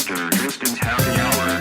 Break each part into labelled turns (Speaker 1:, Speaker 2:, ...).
Speaker 1: Mr. Tristan's happy hour.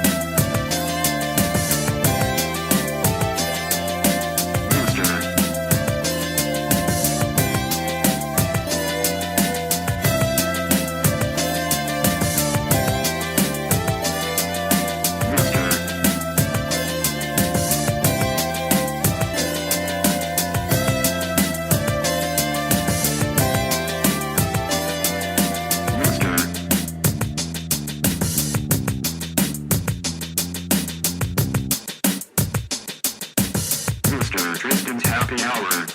Speaker 1: Tristan's happy hour.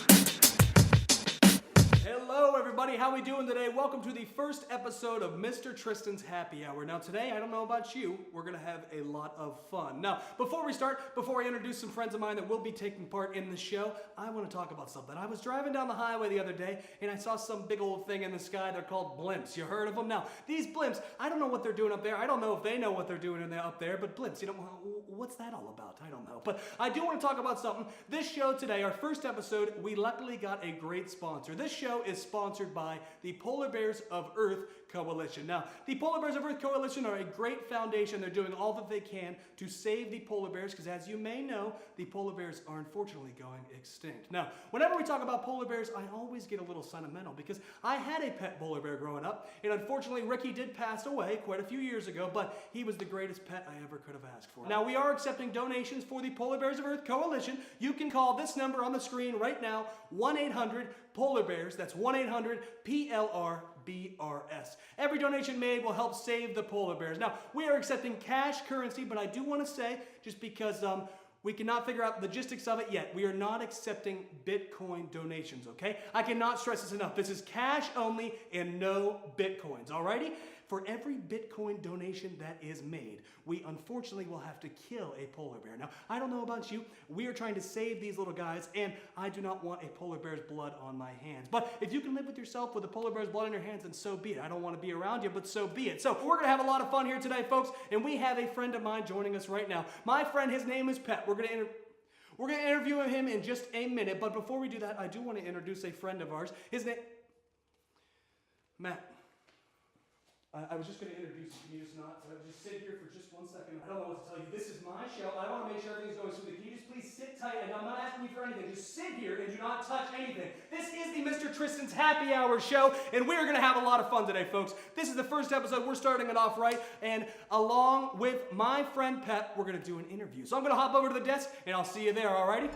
Speaker 2: Hello everybody, how we doing today? Welcome to the first episode of Mr. Tristan's Happy Hour. Now today, I don't know about you, we're going to have a lot of fun. Now, before we start, before I introduce some friends of mine that will be taking part in the show, I want to talk about something. I was driving down the highway the other day, and I saw some big old thing in the sky. They're called blimps. You heard of them? Now, these blimps, I don't know what they're doing up there. I don't know if they know what they're doing up there, but blimps, you know, what's that all about? I don't know. But I do want to talk about something. This show today, our first episode, we luckily got a great sponsor. This show is sponsored by the Polar Bears of Earth Coalition. Now, the Polar Bears of Earth Coalition are a great foundation. They're doing all that they can to save the polar bears because, as you may know, the polar bears are unfortunately going extinct. Now, whenever we talk about polar bears, I always get a little sentimental because I had a pet polar bear growing up, and unfortunately, Ricky did pass away quite a few years ago, but he was the greatest pet I ever could have asked for. Now, we are accepting donations for the Polar Bears of Earth Coalition. You can call this number on the screen right now, 1-800-POLAR-BEARS. That's 1-800-PLR-BRS. Every donation made will help save the polar bears. Now, we are accepting cash currency, but I do want to say, just because we cannot figure out the logistics of it yet, we are not accepting Bitcoin donations, okay? I cannot stress this enough. This is cash only and no Bitcoins, alrighty? For every Bitcoin donation that is made, we unfortunately will have to kill a polar bear. Now, I don't know about you. We are trying to save these little guys, and I do not want a polar bear's blood on my hands. But if you can live with yourself with a polar bear's blood on your hands, then so be it. I don't want to be around you, but so be it. So we're going to have a lot of fun here today, folks, and we have a friend of mine joining us right now. My friend, his name is Pet. We're going to interview him in just a minute, but before we do that, I do want to introduce a friend of ours. His name... Matt. I was just going to introduce you. Can you just not? Just sit here for just 1 second. I don't know what to tell you. This is my show. I want to make sure everything's going smoothly. Can you just please sit tight? And I'm not asking you for anything. Just sit here and do not touch anything. This is the Mr. Tristan's Happy Hour show, and we're going to have a lot of fun today, folks. This is the first episode. We're starting it off right, and along with my friend Pep, we're going to do an interview. So I'm going to hop over to the desk, and I'll see you there, all righty?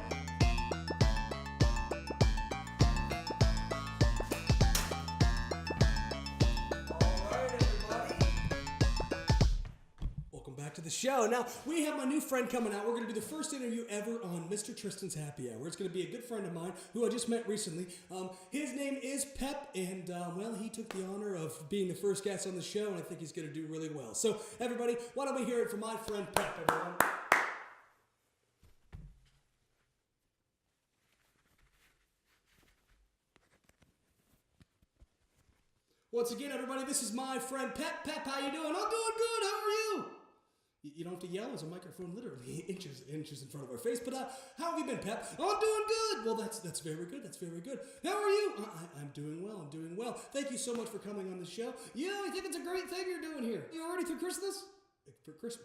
Speaker 2: Back to the show. Now, we have my new friend coming out. We're going to do the first interview ever on Mr. Tristan's Happy Hour. It's going to be a good friend of mine who I just met recently. His name is Pep, and, well, he took the honor of being the first guest on the show, and I think he's going to do really well. So, everybody, why don't we hear it from my friend Pep, everyone? Once again, everybody, this is my friend Pep. Pep, how you doing? I'm doing good. How are you? You don't have to yell. There's a microphone literally inches in front of our face. But how have you been, Pep? Oh, I'm doing good. Well, that's very good. That's very good. How are you? I'm doing well. I'm doing well. Thank you so much for coming on the show. Yeah, I think it's a great thing you're doing here. You already through Christmas?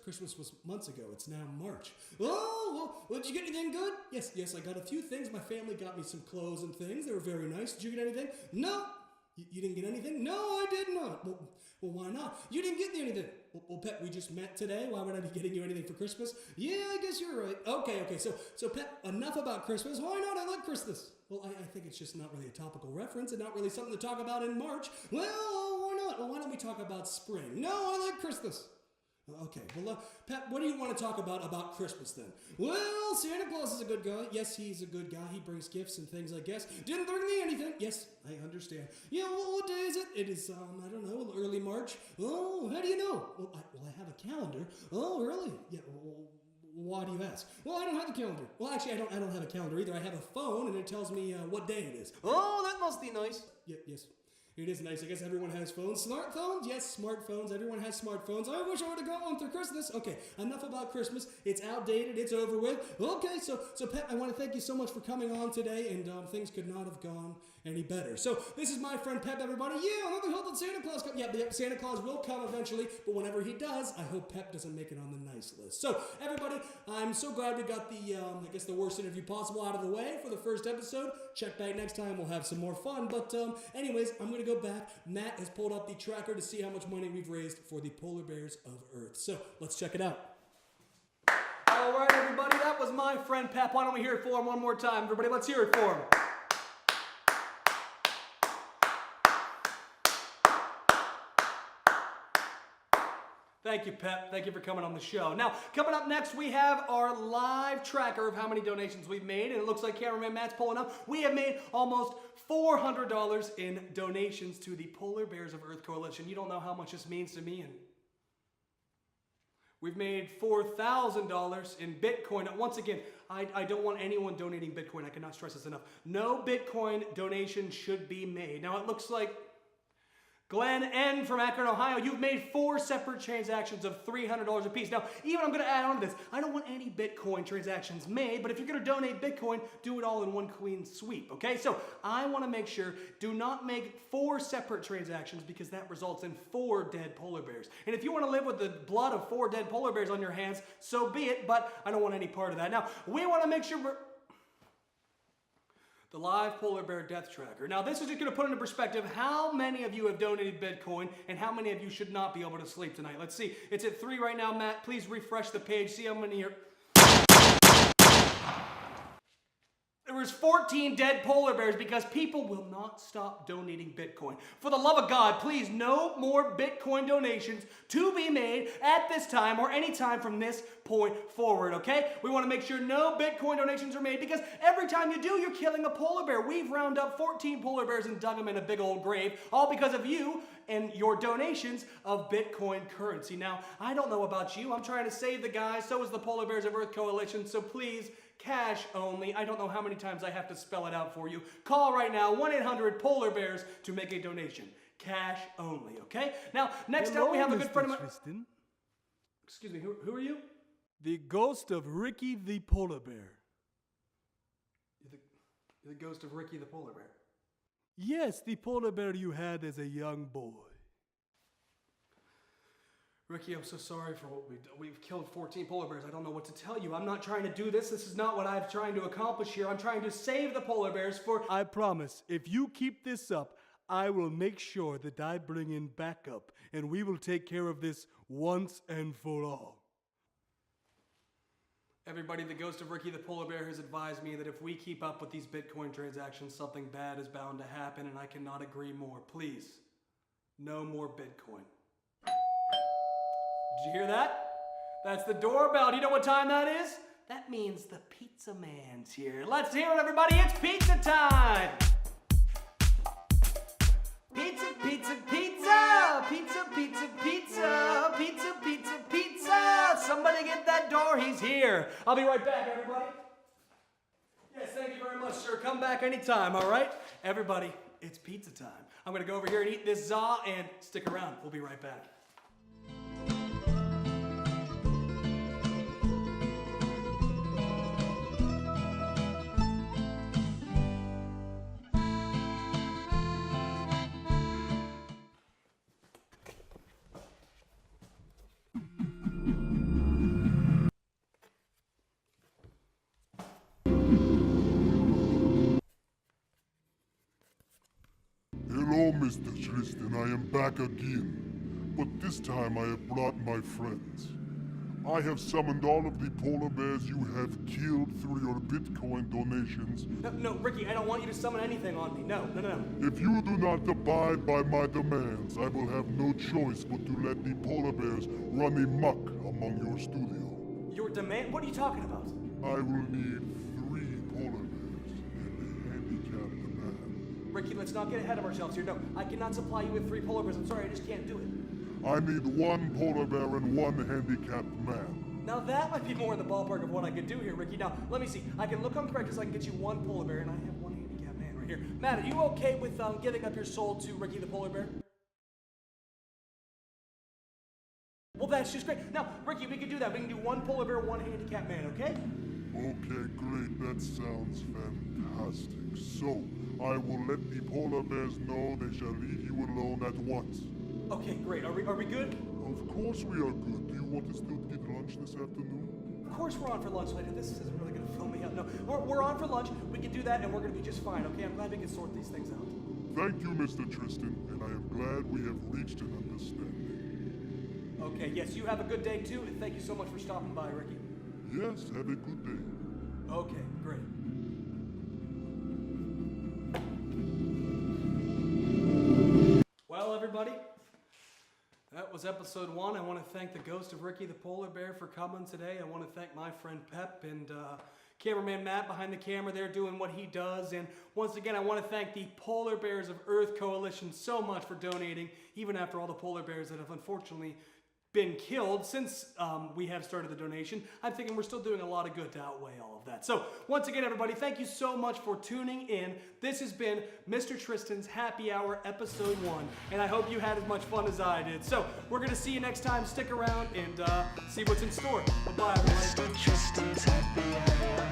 Speaker 2: Christmas was months ago. It's now March. Oh, well, did you get anything good? Yes, I got a few things. My family got me some clothes and things. They were very nice. Did you get anything? No. You didn't get anything? No, I did not. Well, why not? You didn't get me anything. Well, Pep, we just met today. Why would I be getting you anything for Christmas? Yeah, I guess you're right. Okay. So Pep, enough about Christmas. Why not? I like Christmas. Well, I think it's just not really a topical reference and not really something to talk about in March. Well, why not? Well, why don't we talk about spring? No, I like Christmas. Okay, well, Pat, what do you want to talk about Christmas then? Well, Santa Claus is a good guy. Yes, he's a good guy. He brings gifts and things, I guess. Didn't bring me anything. Yes, I understand. Yeah, well, what day is it? It is, I don't know, early March. Oh, how do you know? Well, I have a calendar. Oh, really? Yeah, well, why do you ask? Well, I don't have a calendar. Well, actually, I don't have a calendar either. I have a phone, and it tells me what day it is. Oh, that must be nice. Yes. It is nice. I guess everyone has phones. Smartphones? Yes, smartphones. Everyone has smartphones. I wish I would have got one through Christmas. Okay, enough about Christmas. It's outdated. It's over with. Okay, so Pat, I want to thank you so much for coming on today, and things could not have gone any better. So this is my friend Pep, everybody. Yeah, another hope that Santa Claus comes. Yeah, Santa Claus will come eventually, but whenever he does, I hope Pep doesn't make it on the nice list. So everybody, I'm so glad we got the, the worst interview possible out of the way for the first episode. Check back next time. We'll have some more fun. But anyways, I'm going to go back. Matt has pulled up the tracker to see how much money we've raised for the polar bears of Earth. So let's check it out. All right, everybody, that was my friend Pep. Why don't we hear it for him one more time? Everybody, let's hear it for him. Thank you, Pep. Thank you for coming on the show. Now, coming up next, we have our live tracker of how many donations we've made, and it looks like cameraman Matt's pulling up. We have made almost $400 in donations to the Polar Bears of Earth Coalition. You don't know how much this means to me, and we've made $4,000 in Bitcoin. Once again, I don't want anyone donating Bitcoin. I cannot stress this enough. No Bitcoin donation should be made. Now, it looks like Glenn N. from Akron, Ohio, you've made 4 separate transactions of $300 apiece. Now, even I'm going to add on to this. I don't want any Bitcoin transactions made, but if you're going to donate Bitcoin, do it all in one clean sweep, okay? So I want to make sure, do not make 4 separate transactions because that results in 4 dead polar bears. And if you want to live with the blood of 4 dead polar bears on your hands, so be it, but I don't want any part of that. Now, we want to make sure we're the live polar bear death tracker. Now, this is just going to put into perspective how many of you have donated Bitcoin and how many of you should not be able to sleep tonight. Let's see. It's at 3 right now, Matt. Please refresh the page. See how many are. There was 14 dead polar bears because people will not stop donating Bitcoin. For the love of God, please, no more Bitcoin donations to be made at this time or any time from this point forward, okay? We want to make sure no Bitcoin donations are made because every time you do, you're killing a polar bear. We've rounded up 14 polar bears and dug them in a big old grave, all because of you and your donations of Bitcoin currency. Now, I don't know about you. I'm trying to save the guys. So is the Polar Bears of Earth Coalition. So please, cash only. I don't know how many times I have to spell it out for you. Call right now, 1-800-POLAR-BEARS to make a donation. Cash only, okay? Now, next up we have a good friend of mine.
Speaker 3: Tristan.
Speaker 2: Excuse me, who are you?
Speaker 3: The ghost of Ricky the polar bear.
Speaker 2: You're the ghost of Ricky the polar bear.
Speaker 3: Yes, the polar bear you had as a young boy.
Speaker 2: Ricky, I'm so sorry for what we've done. We've killed 14 polar bears. I don't know what to tell you. I'm not trying to do this. This is not what I'm trying to accomplish here. I'm trying to save the polar bears for...
Speaker 3: I promise, if you keep this up, I will make sure that I bring in backup, and we will take care of this once and for all.
Speaker 2: Everybody, the ghost of Ricky the polar bear has advised me that if we keep up with these Bitcoin transactions, something bad is bound to happen, and I cannot agree more. Please, no more Bitcoin. Did you hear that? That's the doorbell. Do you know what time that is? That means the pizza man's here. Let's hear it, everybody. It's pizza time. Pizza, pizza, pizza. Pizza, pizza, pizza. Pizza, pizza, pizza. Somebody get that door. He's here. I'll be right back, everybody. Yes, thank you very much, sir. Come back anytime, all right? Everybody, it's pizza time. I'm going to go over here and eat this za and stick around. We'll be right back.
Speaker 4: Hello, Mr. Tristan, I am back again. But this time I have brought my friends. I have summoned all of the polar bears you have killed through your Bitcoin donations.
Speaker 2: No, Ricky, I don't want you to summon anything on me. No.
Speaker 4: If you do not abide by my demands, I will have no choice but to let the polar bears run amok among your studio.
Speaker 2: Your demand? What are you talking about?
Speaker 4: I will need 3 polar bears and a handicapped man.
Speaker 2: Ricky, let's not get ahead of ourselves here. No, I cannot supply you with 3 polar bears. I'm sorry, I just can't do it.
Speaker 4: I need 1 polar bear and 1 handicapped man.
Speaker 2: Now that might be more in the ballpark of what I could do here, Ricky. Now, let me see. I can look on Craigslist, I can get you 1 polar bear, and I have 1 handicapped man right here. Matt, are you okay with giving up your soul to Ricky the polar bear? Well, that's just great. Now, Ricky, we can do that. We can do 1 polar bear, 1 handicapped man, okay?
Speaker 4: Okay, great. That sounds fantastic. So, I will let the polar bears know they shall leave you alone at once.
Speaker 2: Okay, great. Are we good?
Speaker 4: Of course we are good. Do you want to still eat lunch this afternoon?
Speaker 2: Of course we're on for lunch later. This isn't really going to fill me up. No, we're on for lunch. We can do that, and we're going to be just fine, okay? I'm glad we can sort these things out.
Speaker 4: Thank you, Mr. Tristan, and I am glad we have reached an understanding.
Speaker 2: Okay, yes, you have a good day, too, and thank you so much for stopping by, Ricky.
Speaker 4: Yes, have a good day.
Speaker 2: Okay, great. Well, everybody, that was episode 1. I want to thank the ghost of Ricky the polar bear for coming today. I want to thank my friend Pep and cameraman Matt behind the camera there doing what he does. And once again, I want to thank the Polar Bears of Earth Coalition so much for donating, even after all the polar bears that have unfortunately been killed since we have started the donation. I'm thinking we're still doing a lot of good to outweigh all of that. So once again, everybody, thank you so much for tuning in. This has been Mr. Tristan's Happy Hour episode 1, and I hope you had as much fun as I did. So we're gonna see you next time. Stick around and see what's in store. Bye-bye, everybody.
Speaker 5: Mr. Tristan's Happy Hour.